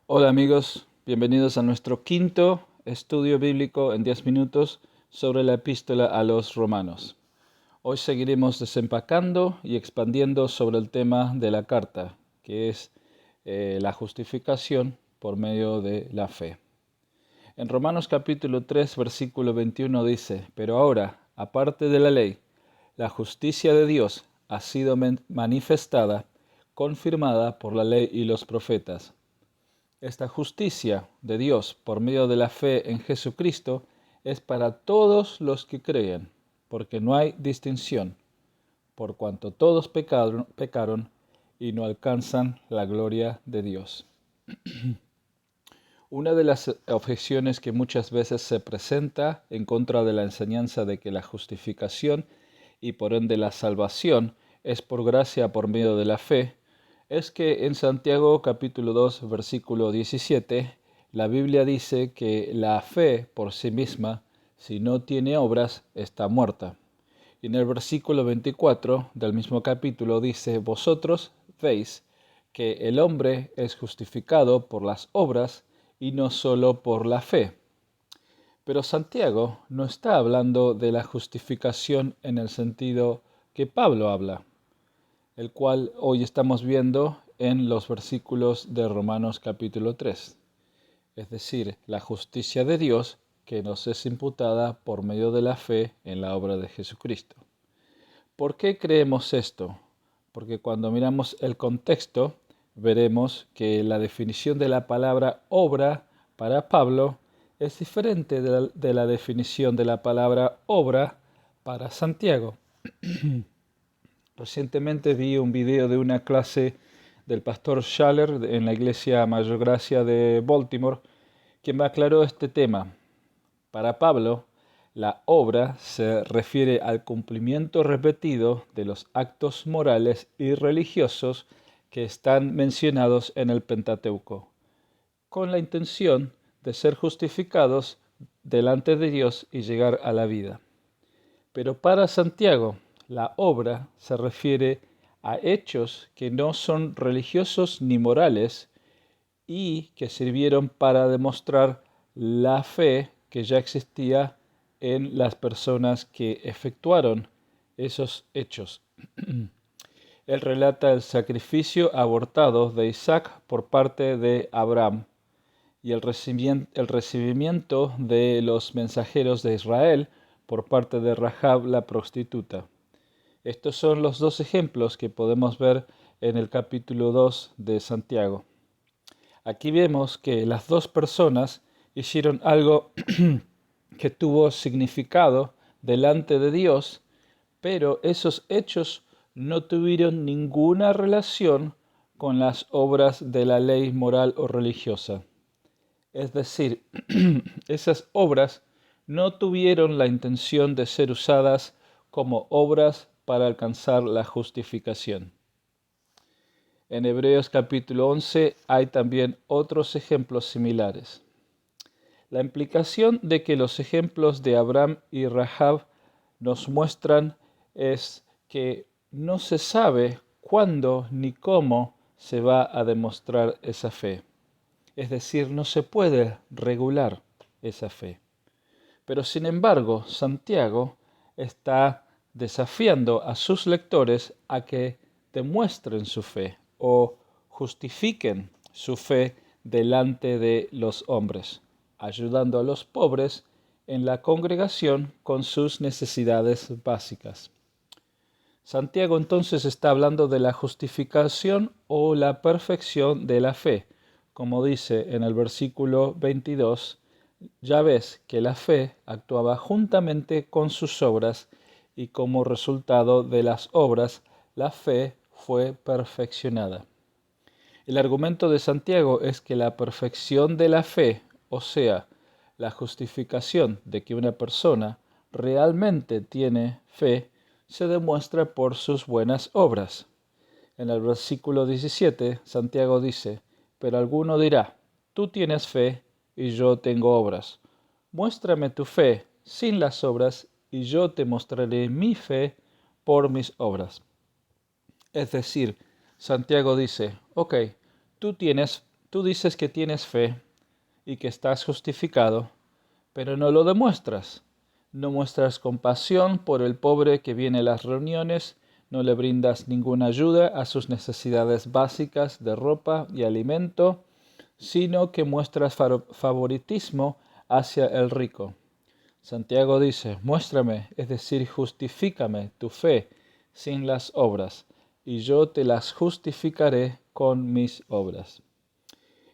Hola amigos, bienvenidos a nuestro quinto estudio bíblico en 10 minutos sobre la epístola a los romanos. Hoy seguiremos desempacando y expandiendo sobre el tema de la carta, que es la justificación por medio de la fe. En Romanos capítulo 3, versículo 21 dice, pero ahora, aparte de la ley, la justicia de Dios ha sido manifestada, confirmada por la ley y los profetas. Esta justicia de Dios por medio de la fe en Jesucristo es para todos los que creen, porque no hay distinción, por cuanto todos pecaron y no alcanzan la gloria de Dios. Una de las objeciones que muchas veces se presenta en contra de la enseñanza de que la justificación y por ende la salvación es por gracia por medio de la fe, es que en Santiago capítulo 2 versículo 17 la Biblia dice que la fe por sí misma, si no tiene obras, está muerta. Y en el versículo 24 del mismo capítulo dice, vosotros veis que el hombre es justificado por las obras y no solo por la fe. Pero Santiago no está hablando de la justificación en el sentido que Pablo habla, el cual hoy estamos viendo en los versículos de Romanos capítulo 3, es decir, la justicia de Dios que nos es imputada por medio de la fe en la obra de Jesucristo. ¿Por qué creemos esto? Porque cuando miramos el contexto, veremos que la definición de la palabra obra para Pablo es diferente de la definición de la palabra obra para Santiago. Recientemente vi un video de una clase del pastor Schaller en la iglesia Mayor Gracia de Baltimore, que me aclaró este tema. Para Pablo, la obra se refiere al cumplimiento repetido de los actos morales y religiosos que están mencionados en el Pentateuco, con la intención de ser justificados delante de Dios y llegar a la vida. Pero para Santiago, la obra se refiere a hechos que no son religiosos ni morales y que sirvieron para demostrar la fe que ya existía en las personas que efectuaron esos hechos. Él relata el sacrificio abortado de Isaac por parte de Abraham y el recibimiento de los mensajeros de Israel por parte de Rahab la prostituta. Estos son los dos ejemplos que podemos ver en el capítulo 2 de Santiago. Aquí vemos que las dos personas hicieron algo que tuvo significado delante de Dios, pero esos hechos no tuvieron ninguna relación con las obras de la ley moral o religiosa. Es decir, esas obras no tuvieron la intención de ser usadas como obras para alcanzar la justificación. En Hebreos capítulo 11 hay también otros ejemplos similares. La implicación de que los ejemplos de Abraham y Rahab nos muestran es que no se sabe cuándo ni cómo se va a demostrar esa fe. Es decir, no se puede regular esa fe. Pero sin embargo, Santiago está desafiando a sus lectores a que demuestren su fe o justifiquen su fe delante de los hombres, ayudando a los pobres en la congregación con sus necesidades básicas. Santiago entonces está hablando de la justificación o la perfección de la fe. Como dice en el versículo 22, ya ves que la fe actuaba juntamente con sus obras y como resultado de las obras la fe fue perfeccionada. El argumento de Santiago es que la perfección de la fe, o sea, la justificación de que una persona realmente tiene fe, se demuestra por sus buenas obras. En el versículo 17, Santiago dice, pero alguno dirá, tú tienes fe y yo tengo obras. Muéstrame tu fe sin las obras y yo te mostraré mi fe por mis obras. Es decir, Santiago dice, ok, tú tienes Tú dices que tienes fe y que estás justificado, pero no lo demuestras. No muestras compasión por el pobre que viene a las reuniones, no le brindas ninguna ayuda a sus necesidades básicas de ropa y alimento, sino que muestras favoritismo hacia el rico. Santiago dice, muéstrame, es decir, justifícame tu fe sin las obras, y yo te las justificaré con mis obras.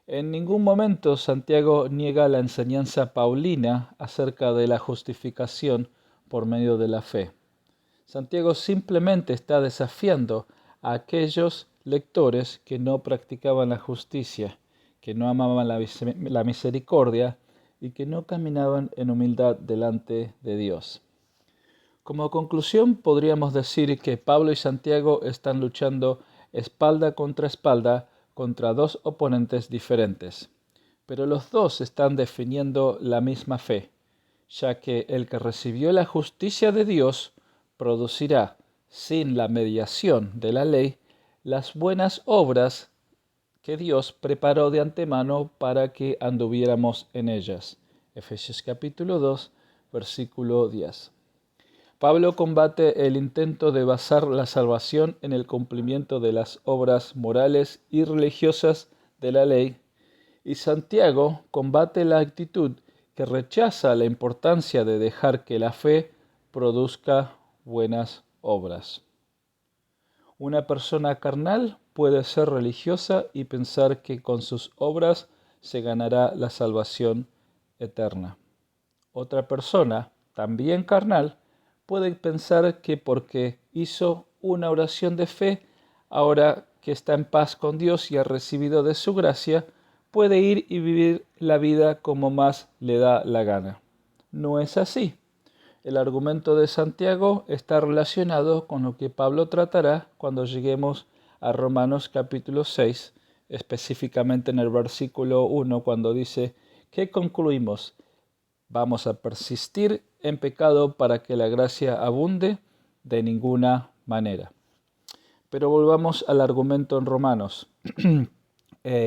En ningún momento Santiago niega la enseñanza paulina acerca de la justificación por medio de la fe. Santiago simplemente está desafiando a aquellos lectores que no practicaban la justicia, que no amaban la misericordia y que no caminaban en humildad delante de Dios. Como conclusión, podríamos decir que Pablo y Santiago están luchando espalda contra dos oponentes diferentes, pero los dos están definiendo la misma fe, ya que el que recibió la justicia de Dios producirá, sin la mediación de la ley, las buenas obras que Dios preparó de antemano para que anduviéramos en ellas. Efesios capítulo 2, versículo 10. Pablo combate el intento de basar la salvación en el cumplimiento de las obras morales y religiosas de la ley, y Santiago combate la actitud que rechaza la importancia de dejar que la fe produzca buenas obras. Una persona carnal puede ser religiosa y pensar que con sus obras se ganará la salvación eterna. Otra persona, también carnal, puede pensar que porque hizo una oración de fe, ahora que está en paz con Dios y ha recibido de su gracia, puede ir y vivir la vida como más le da la gana. No es así. El argumento de Santiago está relacionado con lo que Pablo tratará cuando lleguemos a Romanos capítulo 6, específicamente en el versículo 1, cuando dice, ¿qué concluimos? ¿Vamos a persistir en pecado para que la gracia abunde? De ninguna manera. Pero volvamos al argumento en Romanos,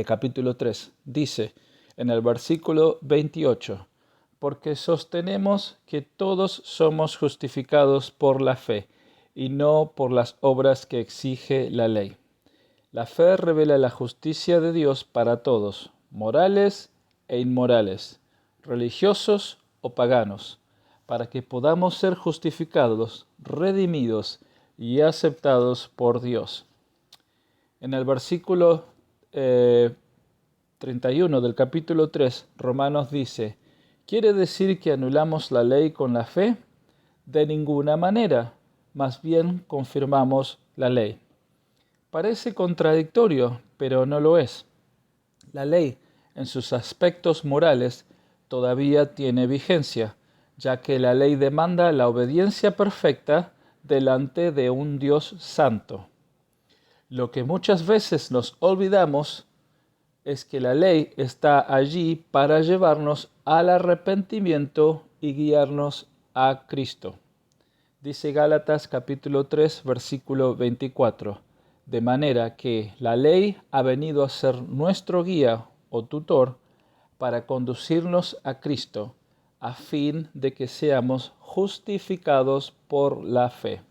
capítulo 3. Dice en el versículo 28, porque sostenemos que todos somos justificados por la fe y no por las obras que exige la ley. La fe revela la justicia de Dios para todos, morales e inmorales, religiosos o paganos, para que podamos ser justificados, redimidos y aceptados por Dios. En el versículo 31 del capítulo 3, Romanos dice, ¿quiere decir que anulamos la ley con la fe? De ninguna manera, más bien confirmamos la ley. Parece contradictorio, pero no lo es. La ley, en sus aspectos morales, todavía tiene vigencia, ya que la ley demanda la obediencia perfecta delante de un Dios santo. Lo que muchas veces nos olvidamos es que la ley está allí para llevarnos al arrepentimiento y guiarnos a Cristo. Dice Gálatas capítulo 3, versículo 24. De manera que la ley ha venido a ser nuestro guía o tutor para conducirnos a Cristo, a fin de que seamos justificados por la fe.